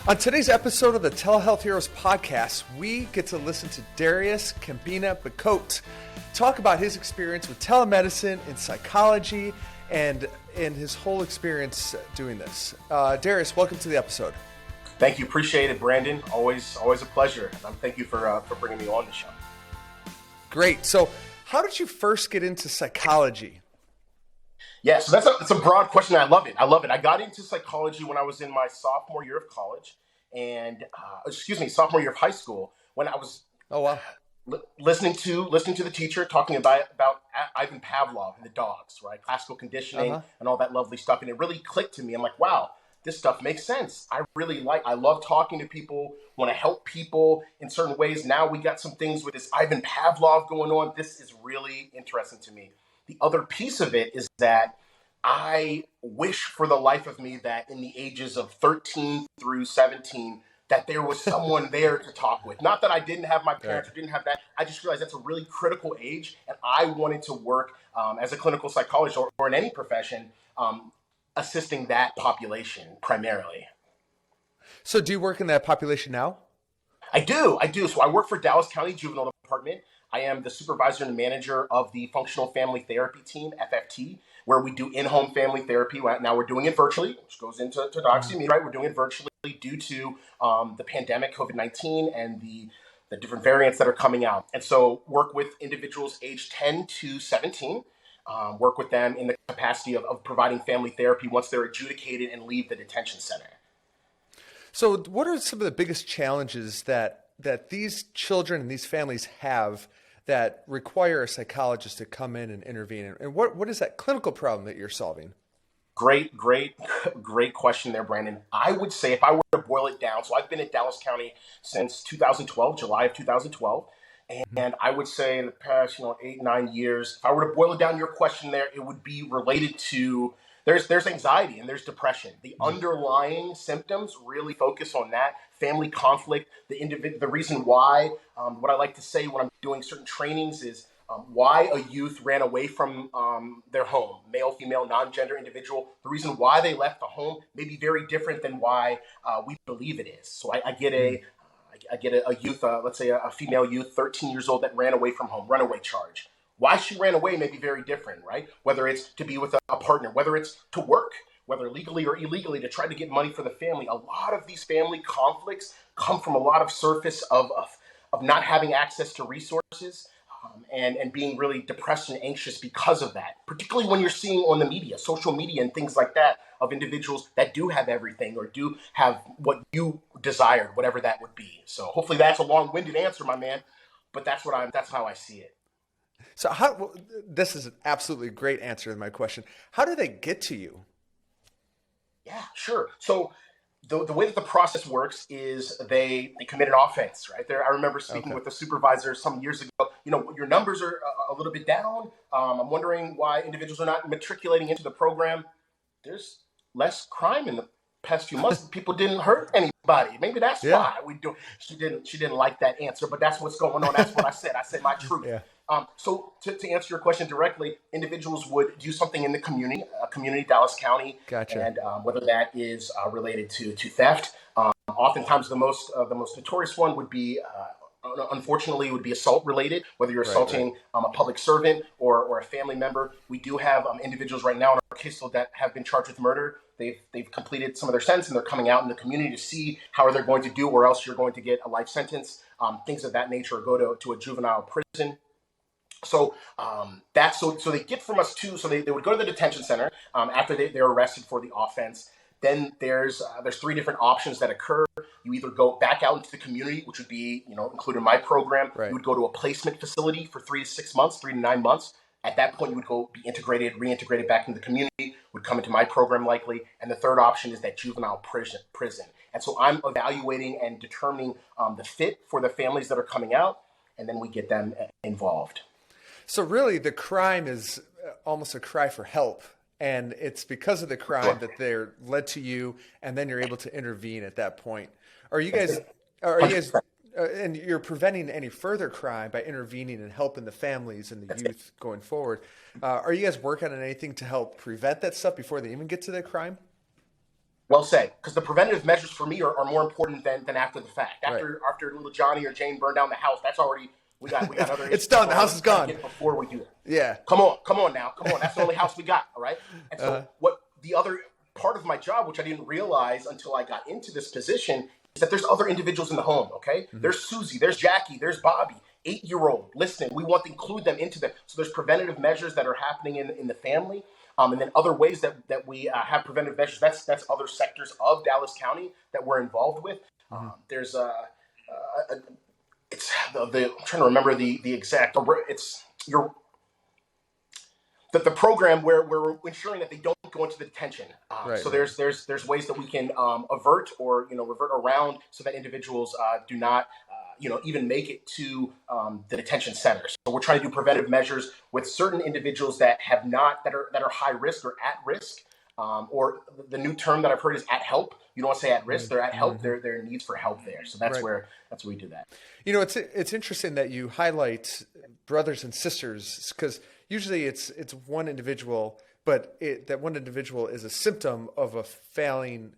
On today's episode of the Telehealth Heroes podcast, we get to listen to Darius Kambina-Bacote talk about his experience with telemedicine and psychology and his whole experience doing this. Darius, welcome to the episode. Thank you. Appreciate it, Brandon. Always a pleasure. Thank you for bringing me on the show. Great. So how did you first get into psychology? Yeah, so that's a broad question. I love it. I got into psychology when I was in my sophomore year of college and, sophomore year of high school when I was listening to the teacher talking about Ivan Pavlov and the dogs, right? Classical conditioning and all that lovely stuff. And it really clicked to me. I'm like, wow, this stuff makes sense. I love talking to people, want to help people in certain ways. Now we got some things with this Ivan Pavlov going on. This is really interesting to me. The other piece of it is that I wish for the life of me that in the ages of 13 through 17, that there was someone there to talk with. Not that I didn't have my parents or didn't have that. I just realized that's a really critical age. And I wanted to work as a clinical psychologist or in any profession, assisting that population primarily. So do you work in that population now? I do. So I work for Dallas County Juvenile Department. I am the supervisor and manager of the Functional Family Therapy Team, FFT, where we do in-home family therapy. Now we're doing it virtually, which goes into doxy me, right? We're doing it virtually due to the pandemic, COVID-19, and the different variants that are coming out. And so work with individuals aged 10 to 17, work with them in the capacity of providing family therapy once they're adjudicated and leave the detention center. So what are some of the biggest challenges that these children and these families have that require a psychologist to come in and intervene? And what is that clinical problem that you're solving? Great question there, Brandon. I would say if I were to boil it down, so I've been at Dallas County since 2012, July of 2012. And I would say in the past, 8-9 years, if I were to boil it down your question there, it would be related to there's anxiety and there's depression. The underlying symptoms really focus on that. Family conflict, the reason why, what I like to say when I'm doing certain trainings is why a youth ran away from their home, male, female, non-gender individual. The reason why they left the home may be very different than why we believe it is. So I get a youth, let's say a female youth, 13 years old that ran away from home, runaway charge. Why she ran away may be very different, right? Whether it's to be with a partner, whether it's to work, whether legally or illegally to try to get money for the family. A lot of these family conflicts come from a lot of surface of not having access to resources and being really depressed and anxious because of that, particularly when you're seeing on the media, social media and things like that of individuals that do have everything or do have what you desired, whatever that would be. So hopefully that's a long-winded answer, my man, but that's how I see it. So this is an absolutely great answer to my question. How do they get to you? Yeah, sure. So the way that the process works is they commit an offense, right? I remember speaking with a supervisor some years ago. Your numbers are a little bit down. I'm wondering why individuals are not matriculating into the program. There's less crime in the past few months. People didn't hurt anybody. Maybe that's why we do. She didn't like that answer, but that's what's going on. That's what I said. I said my truth. Yeah. So to answer your question directly, individuals would do something in the community, Dallas County, Gotcha. And whether that is related to theft. Oftentimes, the most notorious one would be, unfortunately, would be assault related. Whether you're assaulting a public servant or a family member, we do have individuals right now in our caseload that have been charged with murder. They've completed some of their sentence and they're coming out in the community to see how are they going to do, or else you're going to get a life sentence, things of that nature, or go to a juvenile prison. So so they get from us too. So they would go to the detention center after they're arrested for the offense. Then there's 3 different options that occur. You either go back out into the community, which would be included in my program. Right. You would go to a placement facility for 3 to 6 months, 3 to 9 months. At that point, you would go be reintegrated back into the community. Would come into my program likely. And the third option is that juvenile prison. And so I'm evaluating and determining the fit for the families that are coming out, and then we get them involved. So really, the crime is almost a cry for help, and it's because of the crime that they're led to you, and then you're able to intervene at that point. Are you guys, and you're preventing any further crime by intervening and helping the families and the youth going forward. Are you guys working on anything to help prevent that stuff before they even get to the crime? Well said, because the preventative measures for me are more important than after the fact. Right. After little Johnny or Jane burned down the house, that's already we got other It's issues done. The going on. house Let's is try to gone. get it before we do that. Yeah. Come on now, come on. That's the only house we got, all right? And so what the other part of my job, which I didn't realize until I got into this position, is that there's other individuals in the home, okay? There's Susie, there's Jackie, there's Bobby, 8-year-old. Listen, we want to include them into that. So there's preventative measures that are happening in the family. And then other ways that we have preventive measures. That's other sectors of Dallas County that we're involved with. There's it's the I'm trying to remember the exact. It's your the program where we're ensuring that they don't go into the detention. So there's ways that we can avert or revert around so that individuals do not even make it to the detention centers. So we're trying to do preventive measures with certain individuals that have not that are high risk or at risk. Or the new term that I've heard is at help. You don't want to say at risk; they're at help. There are needs for help there. So that's where we do that. It's interesting that you highlight brothers and sisters, because usually it's one individual, but that one individual is a symptom of a failure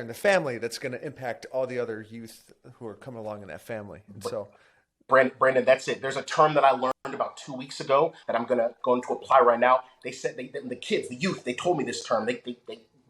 in the family that's going to impact all the other youth who are coming along in that family. And so, Brandon, that's it. There's a term that I learned about 2 weeks ago that I'm going to apply right now. They said the kids, the youth, they told me this term. They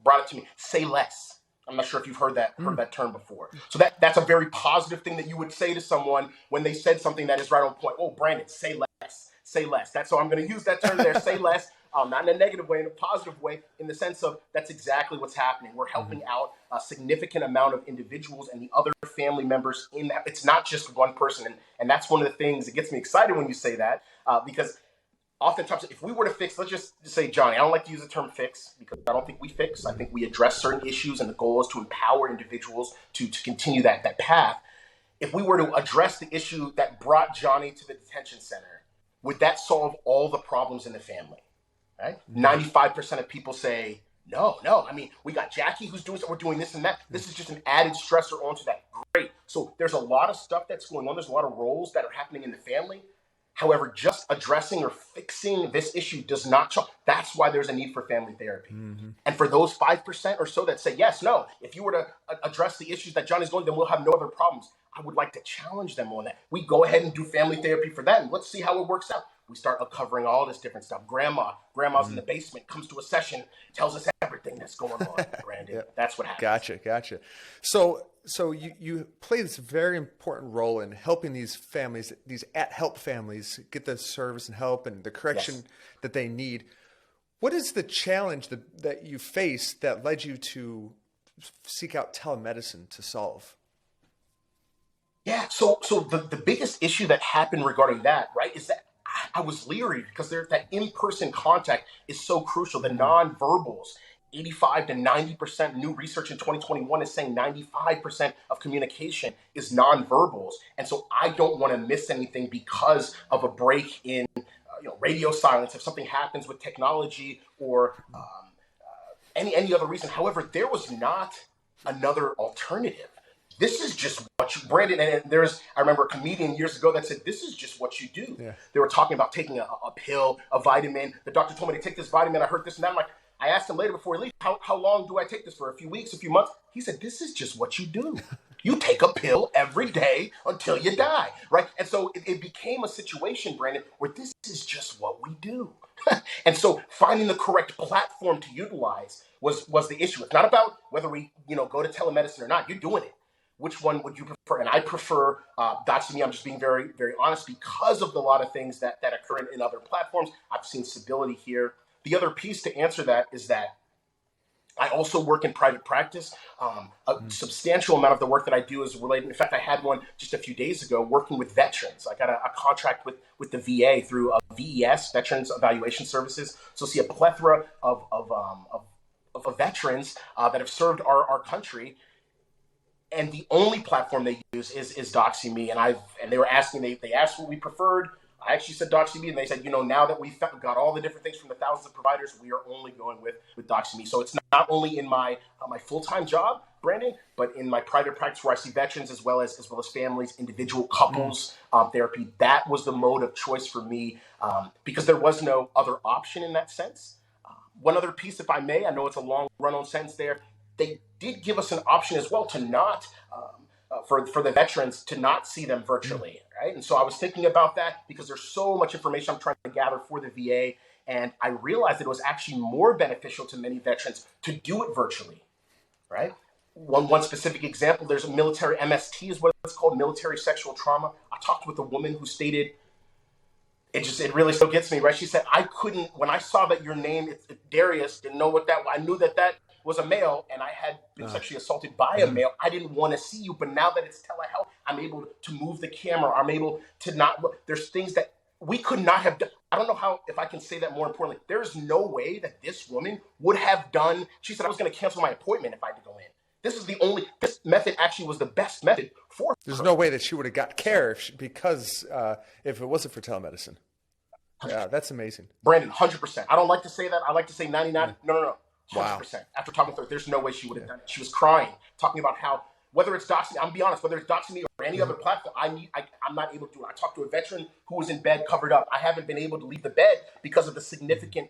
brought it to me. Say less. I'm not sure if you've heard that term before. So that's a very positive thing that you would say to someone when they said something that is right on point. Oh, Brandon, say less. Say less. So I'm going to use that term there. Say less. Not in a negative way, in a positive way, in the sense of that's exactly what's happening. We're helping out a significant amount of individuals and the other family members in that. It's not just one person. And that's one of the things that gets me excited when you say that, because oftentimes if we were to fix, let's just say, Johnny, I don't like to use the term fix because I don't think we fix. I think we address certain issues, and the goal is to empower individuals to continue that path. If we were to address the issue that brought Johnny to the detention center, would that solve all the problems in the family? Right? 95% of people say, no. I mean, we got Jackie who's doing, so we're doing this and that. This is just an added stressor onto that. Great. So there's a lot of stuff that's going on. There's a lot of roles that are happening in the family. However, just addressing or fixing this issue does not solve. That's why there's a need for family therapy. And for those 5% or so that say, yes, no, if you were to address the issues that Johnny's going, then we'll have no other problems. I would like to challenge them on that. We go ahead and do family therapy for that, and let's see how it works out. We start uncovering all this different stuff. Grandma's in the basement, comes to a session, tells us everything that's going on, Brandon. Yep. That's what happens. Gotcha. So you play this very important role in helping these families, these at-help families, get the service and help and the correction that they need. What is the challenge that you faced that led you to seek out telemedicine to solve? Yeah, so the biggest issue that happened regarding that, right, is that I was leery because that in-person contact is so crucial. The nonverbals, 85 to 90%, new research in 2021 is saying 95% of communication is nonverbals. And so I don't want to miss anything because of a break in radio silence if something happens with technology or any other reason. However, there was not another alternative. This is just what you, Brandon, and I remember a comedian years ago that said, this is just what you do. Yeah. They were talking about taking a pill, a vitamin. The doctor told me to take this vitamin. I heard this and that. I'm like, I asked him later before he leaves, how long do I take this for? A few weeks, a few months? He said, this is just what you do. You take a pill every day until you die, right? And so it became a situation, Brandon, where this is just what we do. And so finding the correct platform to utilize was the issue. It's not about whether we go to telemedicine or not. You're doing it. Which one would you prefer? And I prefer Doxy.me. I'm just being very, very honest because of the lot of things that occur in other platforms. I've seen stability here. The other piece to answer that is that I also work in private practice. A substantial amount of the work that I do is related. In fact, I had one just a few days ago working with veterans. I got a contract with the VA through VES, Veterans Evaluation Services. So see a plethora of veterans that have served our country. And the only platform they use is Doxy.me. And they were asking, they asked what we preferred. I actually said Doxy.me, and they said, now that we've got all the different things from the thousands of providers, we are only going with Doxy.me. So it's not only in my full-time job, Brandon, but in my private practice where I see veterans as well as families, individual couples therapy. That was the mode of choice for me because there was no other option in that sense. One other piece, if I may, I know it's a long run-on sentence there. they did give us an option as well to not for the veterans to not see them virtually, right? And so I was thinking about that because there's so much information I'm trying to gather for the VA, and I realized that it was actually more beneficial to many veterans to do it virtually, right? One specific example, there's a military MST is what it's called, military sexual trauma. I talked with a woman who stated, it really still gets me, right? She said, I couldn't, when I saw that your name, it's Darius, didn't know what that, I knew that that was a male and I had been sexually assaulted by a male. I didn't want to see you, but now that it's telehealth, I'm able to move the camera. I'm able to not look. There's things that we could not have done. I don't know how, if I can say that more importantly, there's no way that this woman would have done, she said, I was going to cancel my appointment if I had to go in. This method actually was the best method for her. There's no way that she would have got care because if it wasn't for telemedicine. Yeah, that's amazing. Brandon, 100%. I don't like to say that. I like to say 99. No. 100%. Wow. After talking to her, there's no way she would have done it. She was crying, talking about how, whether it's Doxy, I'm be honest, whether it's Doxy or any other platform, I'm not able to do it. I talked to a veteran who was in bed covered up. I haven't been able to leave the bed because of the significant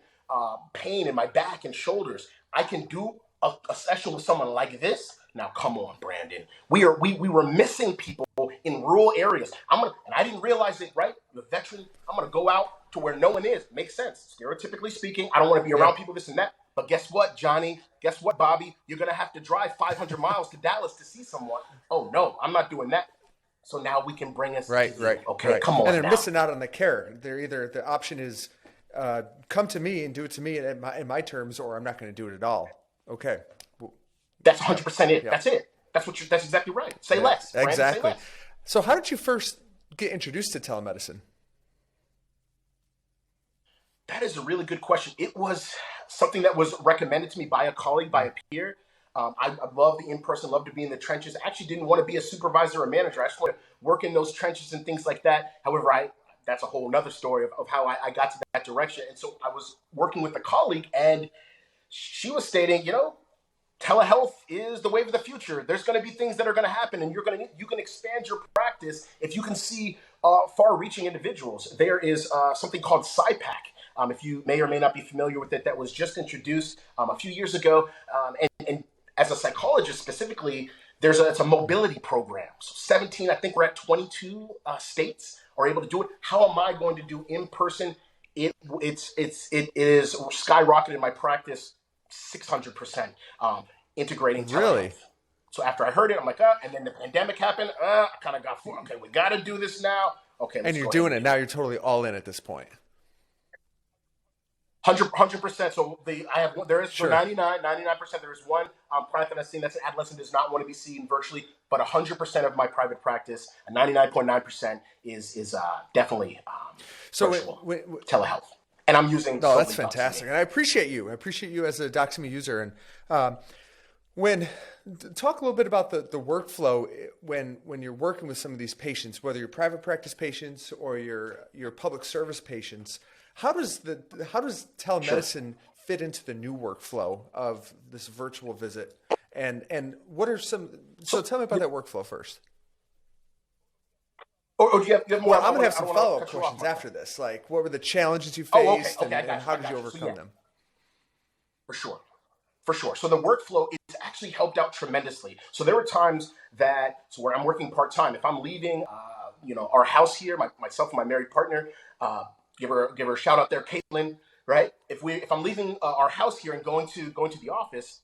pain in my back and shoulders. I can do a session with someone like this. Now, come on, Brandon. We were missing people in rural areas. And I didn't realize it, right? The veteran, I'm going to go out to where no one is. Makes sense. Stereotypically speaking, I don't want to be around people, this and that. But guess what, Johnny? Guess what, Bobby? You're going to have to drive 500 miles to Dallas to see someone. Oh, no, I'm not doing that. So now we can bring us. Right. Okay, come on. And they're missing out on the care. They're either, the option is come to me and do it to me in my terms, or I'm not going to do it at all. Okay. That's 100% it. Yeah. That's it. That's exactly right. Say less. Brandon, exactly. Say less. So how did you first get introduced to telemedicine? That is a really good question. It was something that was recommended to me by a colleague, by a peer. I love the in-person, love to be in the trenches. I actually didn't want to be a supervisor or manager. I just wanted to work in those trenches and things like that. However, that's a whole nother story of how I got to that direction. And so I was working with a colleague, and she was stating, telehealth is the wave of the future. There's going to be things that are going to happen, and you can expand your practice if you can see far-reaching individuals. There is something called SciPac. If you may or may not be familiar with it, that was just introduced a few years ago. And as a psychologist specifically, it's a mobility program. So 17, I think we're at 22 states are able to do it. How am I going to do in person? It is skyrocketed in my practice 600%. Integrating telehealth. Really? So after I heard it, I'm like, and then the pandemic happened. I kind of got, okay, we got to do this now. Okay, and you're doing it now. You're totally all in at this point. 100%. So there is sure. 99%. There is one client that I've seen that's an adolescent, does not want to be seen virtually, but 100% of my private practice, 99.9% is definitely virtual telehealth. And I'm using. No, that's fantastic, and I appreciate you. I appreciate you as a Doxy user. And talk a little bit about the workflow when you're working with some of these patients, whether you're private practice patients or your public service patients. How does telemedicine fit into the new workflow of this virtual visit? And what are some? So tell me about that workflow first. Or do you have more? Well, I'm gonna have some follow-up questions after this. Like, what were the challenges you faced, and how did you overcome them? For sure. So the workflow is actually helped out tremendously. So there were times where I'm working part-time. If I'm leaving, our house here, myself and my married partner, give her a shout out there, Caitlin, right? If I'm leaving our house here and going to the office,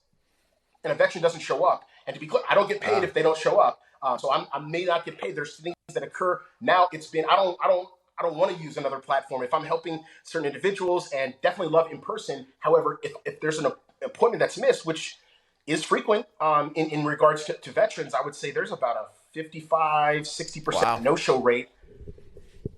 and a veteran doesn't show up, and to be clear, I don't get paid if they don't show up. So I may not get paid. There's things that occur now. It's been I don't want to use another platform if I'm helping certain individuals, and definitely love in person. However, if there's an appointment that's missed, which is frequent in regards to veterans, I would say there's about a 55-60% no-show rate,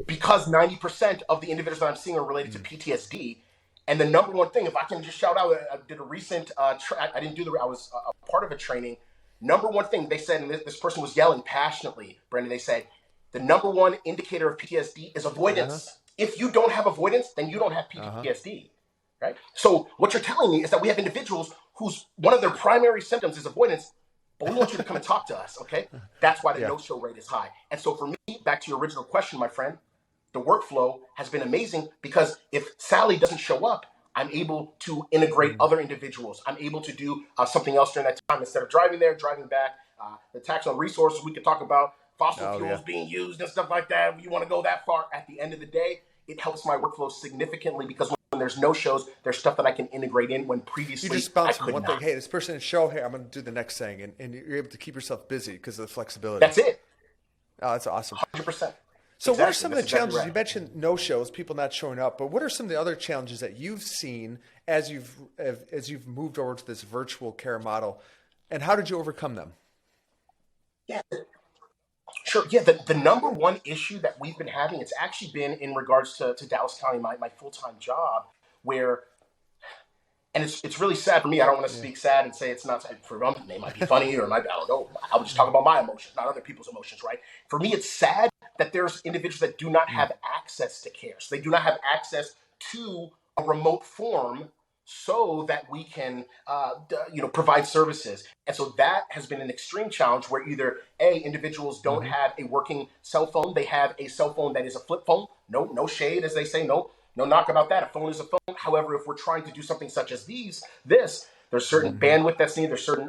because 90% of the individuals that I'm seeing are related to PTSD. And the number one thing, if I can just shout out, I did a recent, I was a part of a training. Number one thing they said, and this person was yelling passionately, Brendan, they said, the number one indicator of PTSD is avoidance. If you don't have avoidance, then you don't have PTSD, right? So what you're telling me is that we have individuals whose one of their primary symptoms is avoidance, but we want you to come and talk to us, okay? That's why the no-show rate is high. And so for me, back to your original question, my friend, the workflow has been amazing, because if Sally doesn't show up, I'm able to integrate other individuals. I'm able to do something else during that time instead of driving there, driving back. The tax on resources, we could talk about fossil Oh yeah. fuels being used and stuff like that. You want to go that far. At the end of the day, it helps my workflow significantly because when there's no shows, there's stuff that I can integrate in when You previously just bounce I from could one thing. not. Hey, this person didn't show. Hey, I'm going to do the next thing, and you're able to keep yourself busy because of the flexibility. That's it. Oh, that's awesome. 100%. So, what are Exactly. some of That's the exactly challenges? right. You mentioned no shows, people not showing up, but what are some of the other challenges that you've seen as you've moved over to this virtual care model, and how did you overcome them? Yeah. Sure. Yeah. The number one issue that we've been having, it's actually been in regards to Dallas County, my full-time job, where, and it's really sad for me. I don't want to Yeah. speak sad and say it's not sad for them. They might be funny or I don't know. I would just talk about my emotions, not other people's emotions, right? For me, it's sad that there's individuals that do not Mm. have access to care. So they do not have access to a remote form so that we can, provide services. And so that has been an extreme challenge where either individuals don't Hmm. have a working cell phone. They have a cell phone that is a flip phone. No shade, as they say. No knock about that. A phone is a phone. However, if we're trying to do something such as there's certain Hmm. bandwidth that's needed. There's certain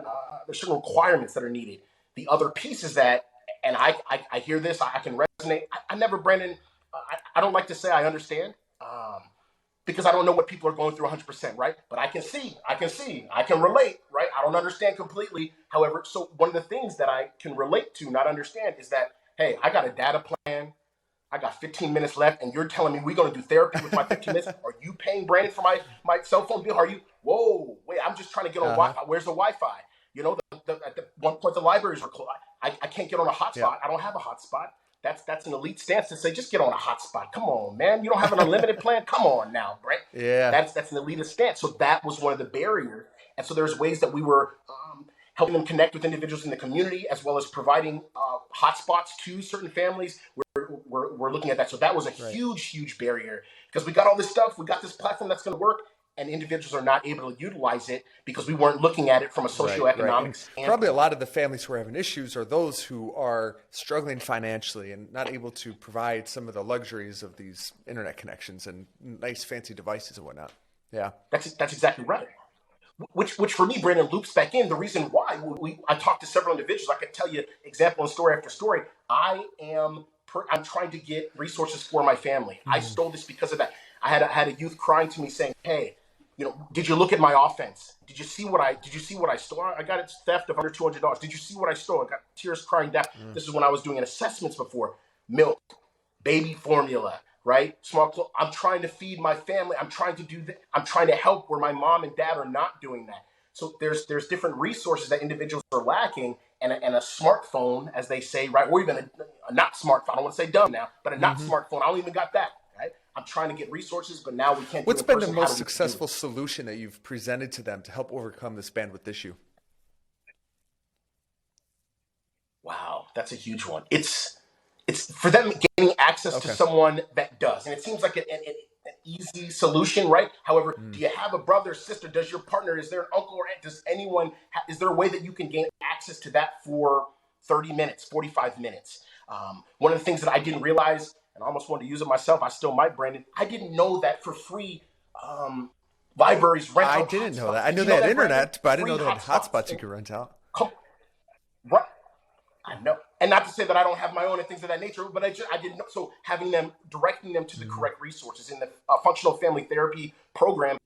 requirements that are needed. The other piece is that, and I hear this, I can resonate. I never, Brandon, I don't like to say I understand. Because I don't know what people are going through 100%, right? But I can relate, right? I don't understand completely. However, so one of the things that I can relate to, not understand, is that, hey, I got a data plan. I got 15 minutes left, and you're telling me we're going to do therapy with my 15 minutes? Are you paying Brandon for my cell phone bill? Are you? Whoa, wait, I'm just trying to get on Uh-huh. Wi-Fi. Where's the Wi-Fi? At the one point, the libraries were closed. I can't get on a Yeah. hotspot. I don't have a hotspot. That's an elite stance to say, just get on a hotspot. Come on, man. You don't have an unlimited plan? Come on now, Brent. Yeah. That's an elitist stance. So that was one of the barriers. And so there's ways that we were helping them connect with individuals in the community, as well as providing hotspots to certain families. We're looking at that. So that was a Right. huge barrier because we got all this stuff. We got this platform that's going to work, and individuals are not able to utilize it because we weren't looking at it from a Right, right. socioeconomic And probably a standpoint. lot of the families who are having issues are those who are struggling financially and not able to provide some of the luxuries of these internet connections and nice fancy devices and whatnot. Yeah. That's exactly right. Which for me, Brandon, loops back in the reason why I talked to several individuals. I could tell you example and story after story. I'm trying to get resources for my family. I Mhm. stole this because of that. I had a youth crying to me saying, "Hey, did you look at my offense? Did you see what I stole? I got a theft of under $200. Did you see what I stole?" I got tears crying down. Mm. This is when I was doing assessments before. Milk, baby formula, right? Small clothes. I'm trying to feed my family. I'm trying to do that. I'm trying to help where my mom and dad are not doing that. So there's different resources that individuals are lacking, and a smartphone, as they say, right? Or even a not smartphone. I don't want to say dumb now, but a not Mhm. smartphone. I don't even got that, right? I'm trying to get resources, but now we can't do it What's in been the person. How do most we do successful it? solution that you've presented to them to help overcome this bandwidth issue? Wow, that's a huge one. It's for them gaining access to Okay. someone that does, and it seems like an easy solution, right? However, Mm. do you have a brother, sister? Does your partner? Is there an uncle or aunt? Does anyone? Is there a way that you can gain access to that for 30 minutes, 45 minutes? One of the things that I didn't realize, and I almost wanted to use it myself, I still might, Brandon. I didn't know that for free. Um, Libraries rent I out didn't know that. hotspots. I Did knew you they know had that, Brandon? internet, but I didn't Free know they had hotspots. hotspots you could rent out. Come, right. I know. And not to say that I don't have my own and things of that nature, but I didn't know. So directing them to the Mhm. correct resources in the functional family therapy program,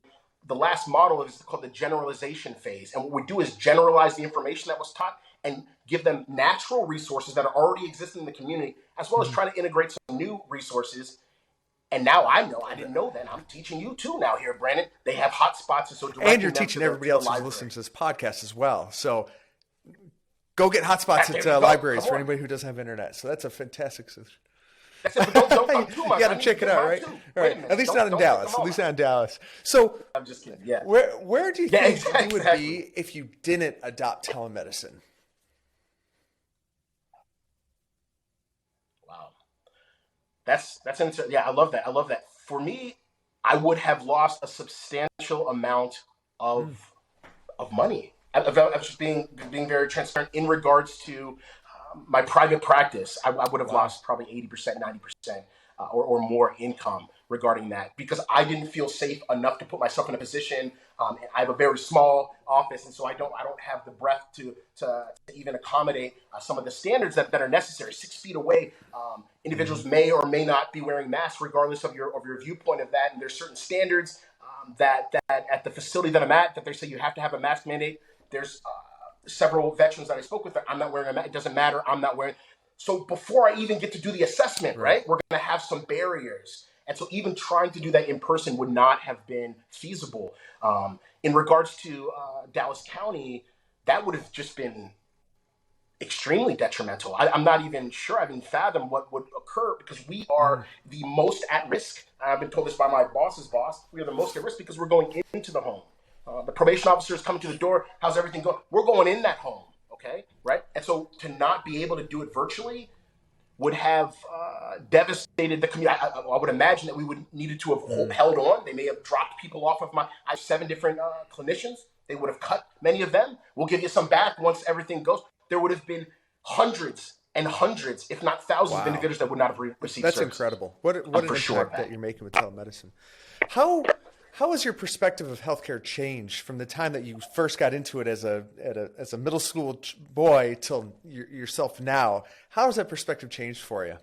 the last model is called the generalization phase. And what we do is generalize the information that was taught and give them natural resources that are already existing in the community, as well as Mhm. try to integrate some new resources. And now I know, I didn't know that. I'm teaching you too now here, Brandon. They have hotspots, and so And you're directing them to teaching the everybody to the else who's listening library. to this podcast as well. So go get hotspots There at you go. libraries Come for on. anybody who doesn't have internet. So that's a fantastic solution. That's it. But don't You I'm too much. got I to need to check it get out, mine right? too. All Wait a right. At minute. least not in Don't take them Dallas. At all least out. not in Dallas. So I'm just kidding. Yeah. where do you Yeah, think you would exactly. be if you didn't adopt telemedicine? Wow. That's interesting. Yeah, I love that. I love that. For me, I would have lost a substantial amount Mm. of money. Of just being very transparent in regards to my private practice. I would have Wow. lost probably 80%, 90%, or more income regarding that because I didn't feel safe enough to put myself in a position. And I have a very small office, and so I don't have the breadth to even accommodate some of the standards that are necessary. 6 feet away, individuals may or may not be wearing masks, regardless of your viewpoint of that. And there's certain standards that at the facility that I'm at that they say you have to have a mask mandate. There's several veterans that I spoke with that I'm not wearing a mask. It doesn't matter. I'm not wearing. So before I even get to do the assessment, right, we're going to have some barriers. And so even trying to do that in person would not have been feasible. In regards to Dallas County, that would have just been extremely detrimental. I'm not even sure. I haven't fathomed what would occur because we are the most at risk. I've been told this by my boss's boss. We are the most at risk because we're going into the home. The probation officer is coming to the door. How's everything going? We're going in that home. Okay, right? And so to not be able to do it virtually would have devastated the community. I would imagine that we would needed to have held on. They may have dropped people off of I have 7 different clinicians. They would have cut many of them. We'll give you some back once everything goes. There would have been hundreds and hundreds, if not thousands, of individuals that would not have received That's services. Incredible. What an impact that you're making with telemedicine. How has your perspective of healthcare changed from the time that you first got into it as a middle school boy till yourself now? How has that perspective changed for you?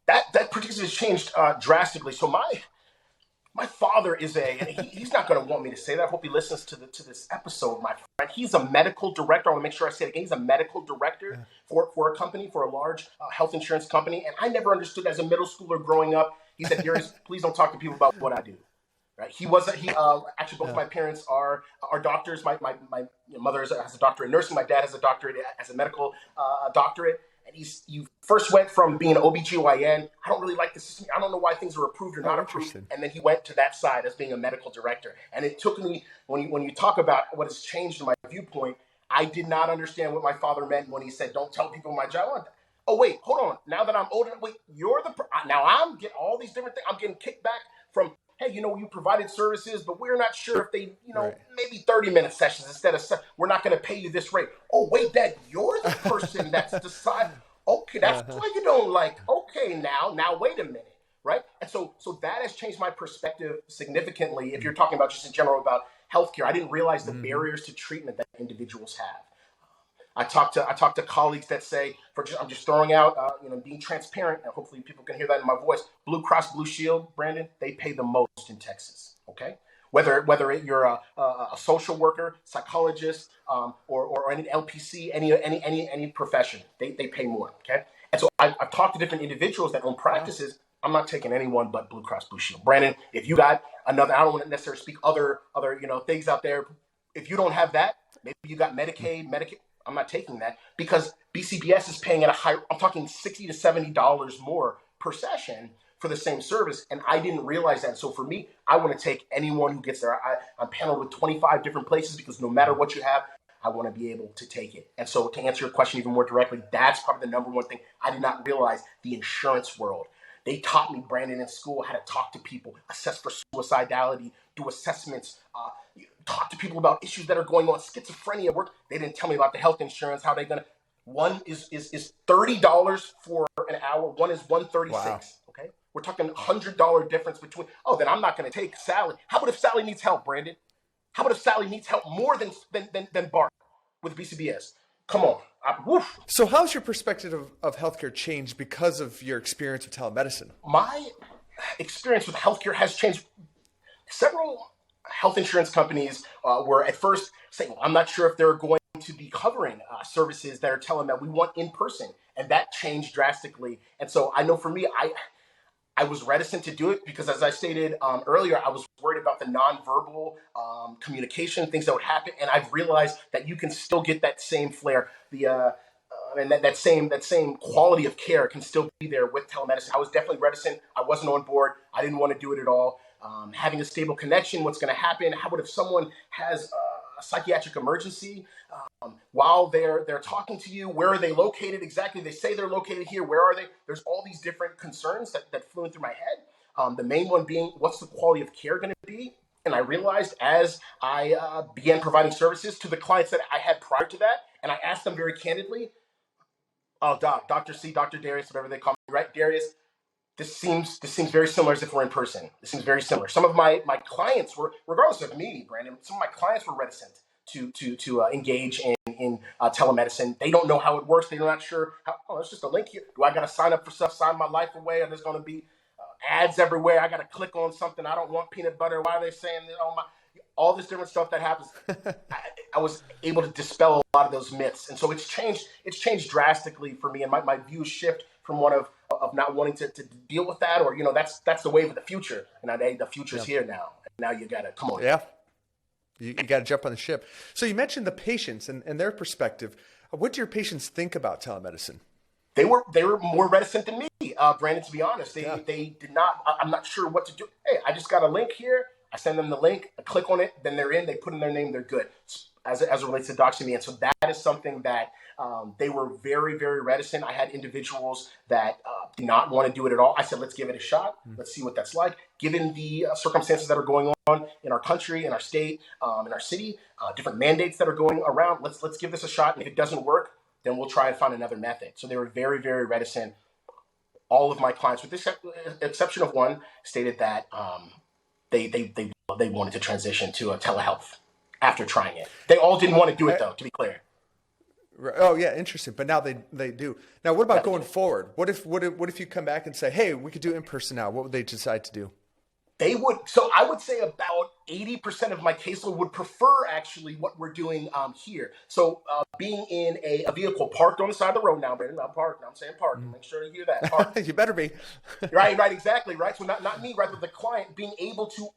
That particularly has changed drastically. So my father is and he's not going to want me to say that. I hope he listens to this episode, my friend. He's a medical director. I want to make sure I say it again. He's a medical director for a company, for a large health insurance company. And I never understood as a middle schooler growing up. He said, Darius, please don't talk to people about what I do. Right? Actually, both of my parents are doctors. My mother has a doctorate in nursing. My dad has a doctorate as a medical doctorate. And you first went from being an OBGYN. I don't really like the system. I don't know why things are approved or not approved. And then he went to that side as being a medical director. And it took me, when you talk about what has changed in my viewpoint, I did not understand what my father meant when he said, don't tell people my job. Oh, wait, hold on. Now that I'm older, now I'm getting all these different things. I'm getting kickback from, hey, you provided services, but we're not sure if they, maybe 30-minute sessions instead of, we're not going to pay you this rate. Oh, wait, Dad, you're the person that's deciding. Okay, that's why you don't like. Okay, now wait a minute, right? And so that has changed my perspective significantly. If you're talking about just in general about healthcare, I didn't realize the barriers to treatment that individuals have. I talk to colleagues that say, I'm just throwing out, being transparent, and hopefully people can hear that in my voice. Blue Cross Blue Shield, Brandon, they pay the most in Texas. Okay, whether you're a social worker, psychologist, or any LPC, any profession, they pay more. Okay, and so I've talked to different individuals that own practices. I'm not taking anyone but Blue Cross Blue Shield. Brandon, if you got another, I don't want to necessarily speak other things out there. If you don't have that, maybe you got Medicaid. I'm not taking that because BCBS is paying at a high. I'm talking $60 to $70 more per session for the same service, and I didn't realize that. So for me, I want to take anyone who gets there. I'm paneled with 25 different places because no matter what you have, I want to be able to take it. And so to answer your question even more directly, that's probably the number one thing I did not realize. The insurance world. They taught me, Brandon, in school how to talk to people, assess for suicidality, do assessments, talk to people about issues that are going on, schizophrenia work. They didn't tell me about the health insurance, how they're going to. One is $30 for an hour. One is $136. Wow. Okay. We're talking $100 difference between. Oh, then I'm not going to take Sally. How about if Sally needs help, Brandon? How about if Sally needs help more than Bart with BCBS? Come on. So how's your perspective of healthcare changed because of your experience with telemedicine? My experience with healthcare has changed. Several health insurance companies were at first saying, well, I'm not sure if they're going to be covering services that are telemed. We want in person. And that changed drastically. And so I know for me, I was reticent to do it because, as I stated earlier, I was worried about the nonverbal communication, things that would happen. And I've realized that you can still get that same flair, and that same quality of care can still be there with telemedicine. I was definitely reticent. I wasn't on board. I didn't want to do it at all. Having a stable connection, what's going to happen? How about if someone has a psychiatric emergency while they're talking to you? Where are they located exactly? They say they're located here. Where are they? There's all these different concerns that flew in through my head. The main one being, what's the quality of care going to be? And I realized as I began providing services to the clients that I had prior to that, and I asked them very candidly, Dr. C, Dr. Darius, whatever they call me, right? Darius, This seems very similar as if we're in person. This seems very similar. Some of my clients were, regardless of me, Brandon. Some of my clients were reticent to engage in telemedicine. They don't know how it works. They're not sure how. Oh, it's just a link here. Do I got to sign up for stuff? Sign my life away? Or there's going to be ads everywhere? I got to click on something. I don't want peanut butter. Why are they saying that? Oh my! All this different stuff that happens. I was able to dispel a lot of those myths, and so it's changed. It's changed drastically for me, and my views shift from one of not wanting to deal with that, or that's the wave of the future, and the future's here now. Now you gotta come on. Yeah, you got to jump on the ship. So you mentioned the patients and their perspective. What do your patients think about telemedicine? They were more reticent than me, Brandon. To be honest, they did not. I'm not sure what to do. Hey, I just got a link here. I send them the link. I click on it. Then they're in. They put in their name. They're good. As it relates to doxing me, and so that is something that they were very, very reticent. I had individuals that did not want to do it at all. I said, let's give it a shot. Let's see what that's like. Given the circumstances that are going on in our country, in our state, in our city, different mandates that are going around, let's give this a shot. And if it doesn't work, then we'll try and find another method. So they were very, very reticent. All of my clients, with the exception of one, stated that they wanted to transition to a telehealth after trying it. They all didn't want to do it, though, to be clear. Right. Oh yeah, interesting. But now they do. Now, what about going forward? What if you come back and say, hey, we could do in person now? What would they decide to do? They would. So I would say about 80% of my caseload would prefer actually what we're doing here. So being in a vehicle parked on the side of the road now, Brandon, I'm parked. I'm saying parked. Make sure you hear that. Parked. You better be. Right, exactly, right. So not me, right, but the client being able to.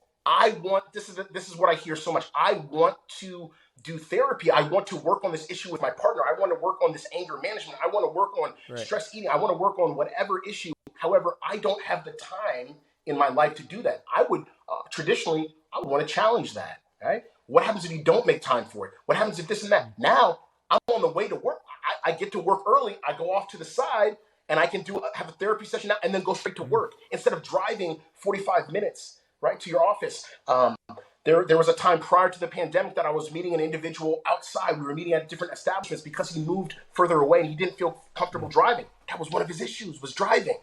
This is what I hear so much. I want to do therapy. I want to work on this issue with my partner. I want to work on this anger management. I want to work on stress eating. I want to work on whatever issue. However, I don't have the time in my life to do that. I would traditionally, I would want to challenge that. Right? What happens if you don't make time for it? What happens if this and that? Now I'm on the way to work. I get to work early. I go off to the side and I can have a therapy session now and then go straight to work instead of driving 45 minutes. Right, to your office. There was a time prior to the pandemic that I was meeting an individual outside. We were meeting at different establishments because he moved further away and he didn't feel comfortable driving. That was one of his issues, was driving.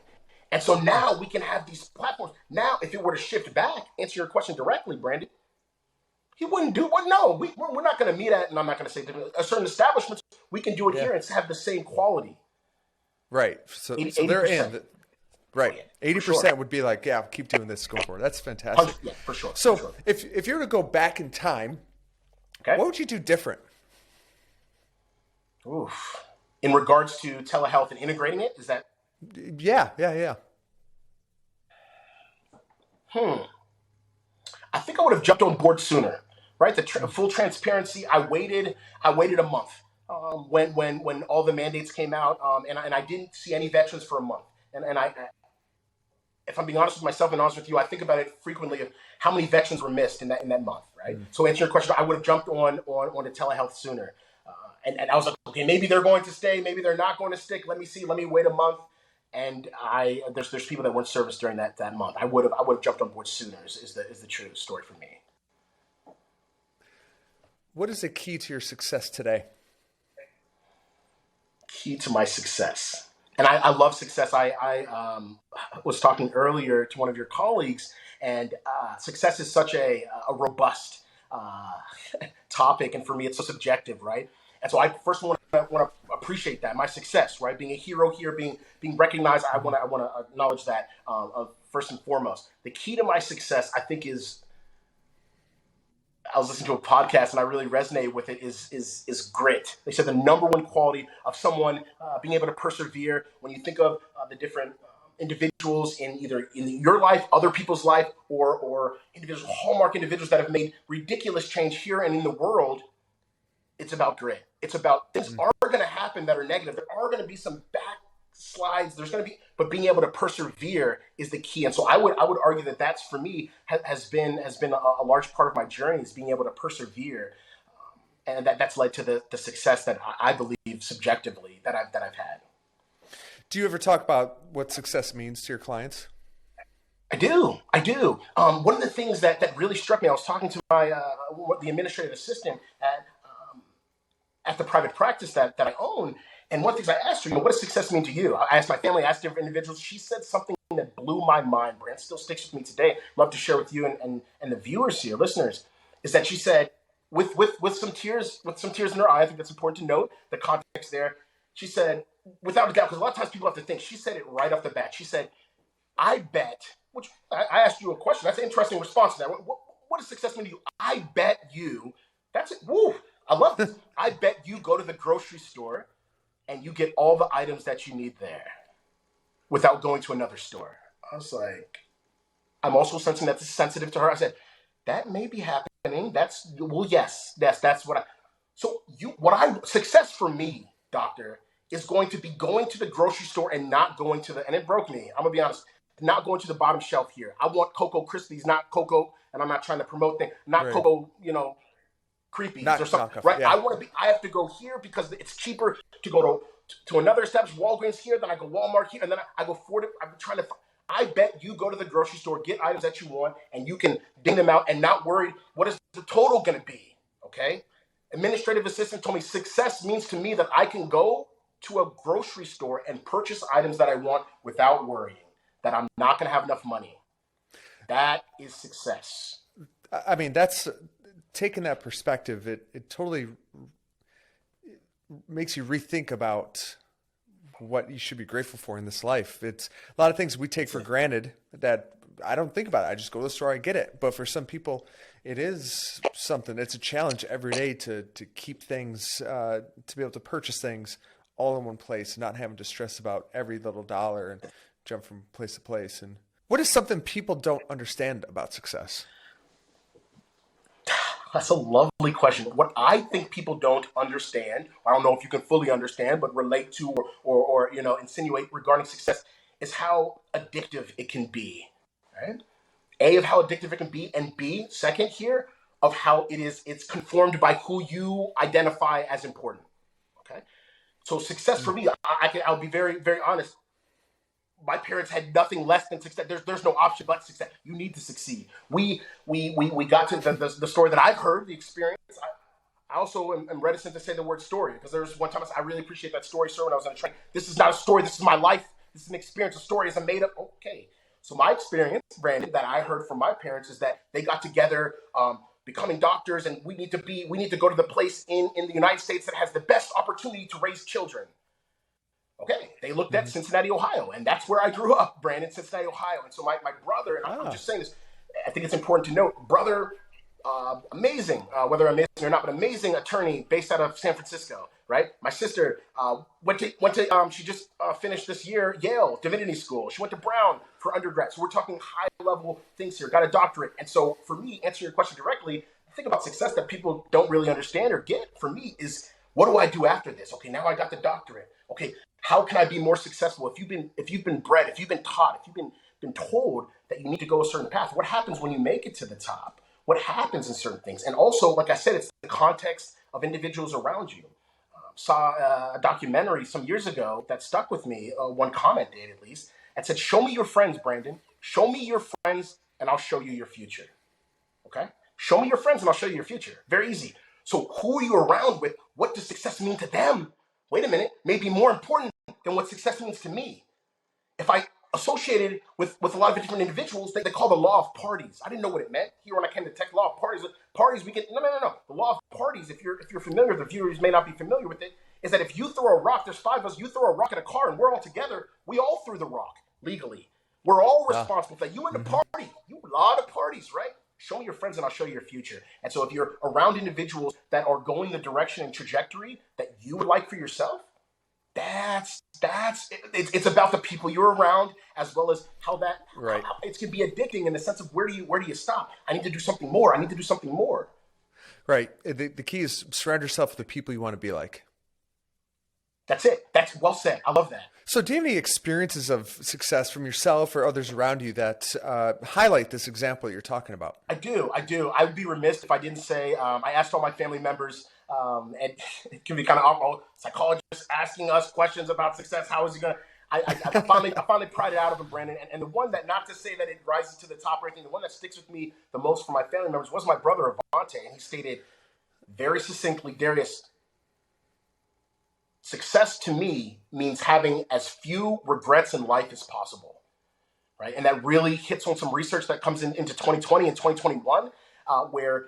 And so now we can have these platforms. Now, if it were to shift back, answer your question directly, Brandon, he wouldn't do what? No, we're not going to meet at, and I'm not going to say a certain establishments. We can do it here and have the same quality. Right. So they're in. Right. 80% would be like, yeah, keep doing this, go for it. That's fantastic. Yeah, for sure. So for sure. if you were to go back in time, what would you do different? Oof. In regards to telehealth and integrating it, is that? Yeah. I think I would have jumped on board sooner, right? Full transparency. I waited a month when all the mandates came out, and I didn't see any veterans for a month. And I, if I'm being honest with myself and honest with you, I think about it frequently of how many veterans were missed in that month, right? So answer your question, I would have jumped on to telehealth sooner, and I was like, okay, maybe they're going to stay, maybe they're not going to stick. Let me wait a month, and there's people that weren't serviced during that month. I would have jumped on board sooner. Is the true story for me. What is the key to your success today? Key to my success. And I love success. I was talking earlier to one of your colleagues, and success is such a robust topic, and for me, it's so subjective, right? And so I first want to appreciate that, my success, right? Being a hero here, being recognized. I want to acknowledge that first and foremost. The key to my success, I think, is. I was listening to a podcast and I really resonated with it is grit. They said the number one quality of someone being able to persevere when you think of the different individuals in either in your life, other people's life, or individual hallmark individuals that have made ridiculous change here and in the world. It's about grit. It's about things are going to happen that are negative. There are going to be some backslides. There's going to be, but being able to persevere is the key. And so I would argue that that's for me has been a large part of my journey is being able to persevere, and that's led to the success that I believe subjectively that I've had. Do you ever talk about what success means to your clients? I do. One of the things that really struck me, I was talking to the administrative assistant at the private practice that I own. And one of the things I asked her, what does success mean to you? I asked my family, I asked different individuals. She said something that blew my mind, Brand, still sticks with me today. Love to share with you and the viewers here, listeners, is that she said, with some tears, in her eye, I think that's important to note, the context there. She said, without a doubt, because a lot of times people have to think, she said it right off the bat. She said, I bet, which I asked you a question. That's an interesting response to that. What does success mean to you? I bet you, that's it. Woo, I love this. I bet you go to the grocery store and you get all the items that you need there without going to another store. I was like, I'm also sensing that's sensitive to her. I said, that may be happening. Yes, that's what success for me, doctor, is going to be going to the grocery store and not going to and it broke me. I'm gonna be honest, not going to the bottom shelf here. I want Cocoa Krispies, not Cocoa, and I'm not trying to promote things, not right. Cocoa, Creepies not or something, knockoff, right? Yeah. I have to go here because it's cheaper to go to another establishment, Walgreens here, then I go Walmart here, and then I go Ford. I'm trying to. I bet you go to the grocery store, get items that you want, and you can ding them out and not worry what is the total going to be. Okay, administrative assistant told me success means to me that I can go to a grocery store and purchase items that I want without worrying that I'm not going to have enough money. That is success. I mean, that's taking that perspective. It totally makes you rethink about what you should be grateful for in this life. It's a lot of things we take for granted that I don't think about it. I just go to the store, I get it. But for some people, it is something. It's a challenge every day to keep things, to be able to purchase things all in one place, not having to stress about every little dollar and jump from place to place. And what is something people don't understand about success? That's a lovely question. What I think people don't understand, I don't know if you can fully understand, but relate to or insinuate regarding success is how addictive it can be. Right? A, of how addictive it can be, and B, second here, of how it's conformed by who you identify as important. Okay? So success for me, I'll be very, very honest. My parents had nothing less than success. There's no option but success. You need to succeed. We got to the story that I've heard, the experience. I also am reticent to say the word story because there was one time I really appreciate that story, sir, when I was on a train. This is not a story. This is my life. This is an experience. A story is a made up. Okay. So my experience, Brandon, that I heard from my parents is that they got together, becoming doctors, and we need to go to the place in the United States that has the best opportunity to raise children. Okay, they looked at Cincinnati, Ohio, and that's where I grew up, Brandon, Cincinnati, Ohio. And so my brother, and I'm just saying this, I think it's important to note, brother, amazing, whether amazing or not, but amazing attorney based out of San Francisco, right? My sister went to she just finished this year, Yale Divinity School. She went to Brown for undergrad. So we're talking high-level things here, got a doctorate. And so for me, answering your question directly, the thing about success that people don't really understand or get, for me, is what do I do after this? Okay, now I got the doctorate. Okay, how can I be more successful? If you've been bred, if you've been taught, if you've been told that you need to go a certain path, what happens when you make it to the top? What happens in certain things? And also, like I said, it's the context of individuals around you. Saw a documentary some years ago that stuck with me, one comment did at least, and said, show me your friends, Brandon. Show me your friends and I'll show you your future. Okay? Show me your friends and I'll show you your future. Very easy. So who are you around with? What does success mean to them? Wait a minute, may be more important than what success means to me. If I associated with a lot of different individuals, they call the law of parties. I didn't know what it meant. Here when I came to tech, law of parties, we get, no. The law of parties, if you're familiar, the viewers may not be familiar with it, is that if you throw a rock, there's 5 of us, you throw a rock at a car and we're all together, we all threw the rock legally. We're all responsible for that. You in the party, you a lot of parties, right? Show me your friends and I'll show you your future. And so if you're around individuals that are going the direction and trajectory that you would like for yourself, it's about the people you're around as well as how it can be addicting in the sense of where do you stop? I need to do something more. I need to do something more. Right. The key is surround yourself with the people you want to be like. That's it. That's well said. I love that. So do you have any experiences of success from yourself or others around you that highlight this example you're talking about? I do. I would be remiss if I didn't say, I asked all my family members, and it can be kind of awkward, psychologists asking us questions about success. How is he going to, I finally pried it out of him, Brandon. And the one that, not to say that it rises to the top or anything, the one that sticks with me the most from my family members was my brother, Avante. And he stated very succinctly, Darius, success to me means having as few regrets in life as possible. right? And that really hits on some research that comes into 2020 and 2021, where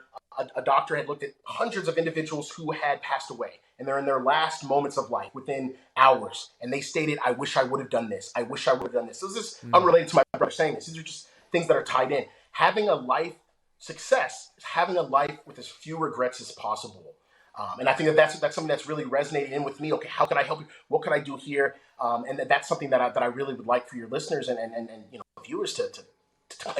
a doctor had looked at hundreds of individuals who had passed away, and they're in their last moments of life within hours. And they stated, I wish I would have done this. I wish I would have done this. So this is unrelated to my brother saying this. These are just things that are tied in. Having a life success is having a life with as few regrets as possible. And I think that's something that's really resonated in with me. Okay, how can I help you? What can I do here? And that's something that I really would like for your listeners and viewers to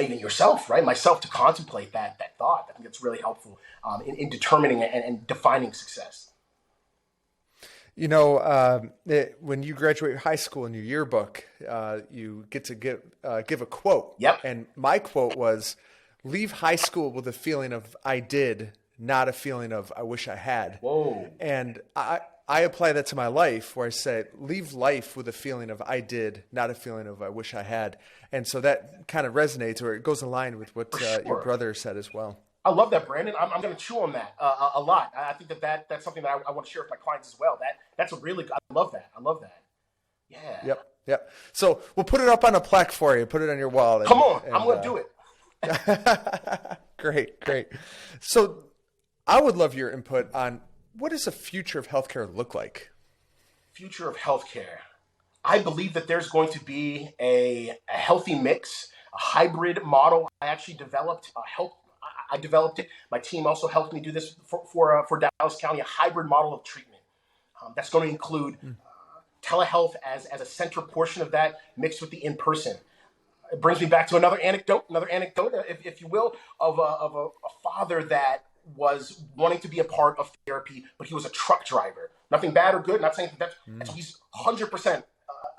even yourself, right? Myself, to contemplate that thought. I think it's really helpful in determining and defining success. When you graduate high school in your yearbook, you get to give a quote. Yep. And my quote was, "Leave high school with a feeling of I did, not a feeling of I wish I had." Whoa. And I apply that to my life, where I say, leave life with a feeling of I did, not a feeling of I wish I had. And so that kind of resonates, or it goes in line with what your brother said as well. I love that, Brandon. I'm going to chew on that a lot. I think that's something that I want to share with my clients as well. That's a really good, I love that. Yeah. Yep. So we'll put it up on a plaque for you. Put it on your wall. Come on. I'm going to do it. Great. So I would love your input on, what does the future of healthcare look like? Future of healthcare. I believe that there's going to be a healthy mix, a hybrid model. I actually developed I developed it. My team also helped me do this for Dallas County, a hybrid model of treatment. That's going to include telehealth as a central portion of that, mixed with the in-person. It brings me back to another anecdote, if you will, of a father that was wanting to be a part of therapy, but he was a truck driver. Nothing bad or good. Not saying that's he's 100%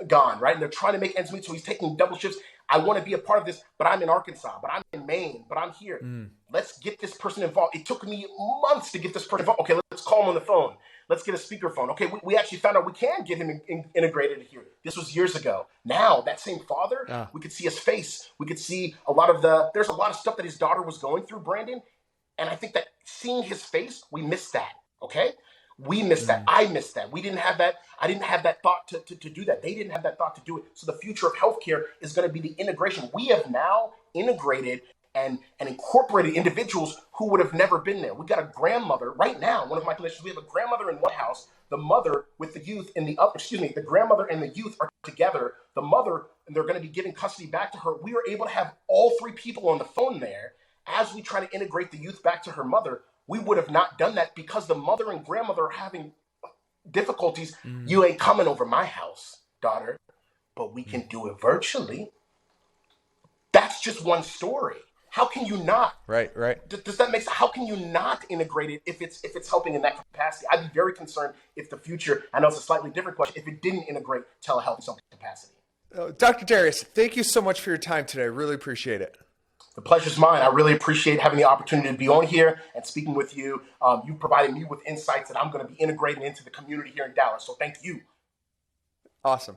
gone, right? And they're trying to make ends meet, so he's taking double shifts. I want to be a part of this, but I'm in Arkansas, but I'm in Maine, but I'm here. Let's get this person involved. It took me months to get this person involved. Okay, let's call him on the phone. Let's get a speakerphone. Okay, we actually found out we can get him integrated here. This was years ago. Now, that same father, we could see his face. We could see there's a lot of stuff that his daughter was going through, Brandon. And I think that seeing his face, we missed that, okay? We missed that. I missed that. We didn't have that. I didn't have that thought to do that. They didn't have that thought to do it. So the future of healthcare is going to be the integration. We have now integrated and incorporated individuals who would have never been there. We got a grandmother right now. One of my clinicians, we have a grandmother in one house, the mother with the youth in the other. The grandmother and the youth are together. The mother, and they're going to be giving custody back to her. We were able to have all three people on the phone there. As we try to integrate the youth back to her mother, we would have not done that because the mother and grandmother are having difficulties. You ain't coming over my house, daughter, but we can do it virtually. That's just one story. How can you not? Right. Does that make sense? How can you not integrate it if it's helping in that capacity? I'd be very concerned if the future, I know it's a slightly different question, if it didn't integrate telehealth in some capacity. Dr. Darius, thank you so much for your time today. I really appreciate it. The pleasure's mine. I really appreciate having the opportunity to be on here and speaking with you. You provided me with insights that I'm going to be integrating into the community here in Dallas. So thank you. Awesome.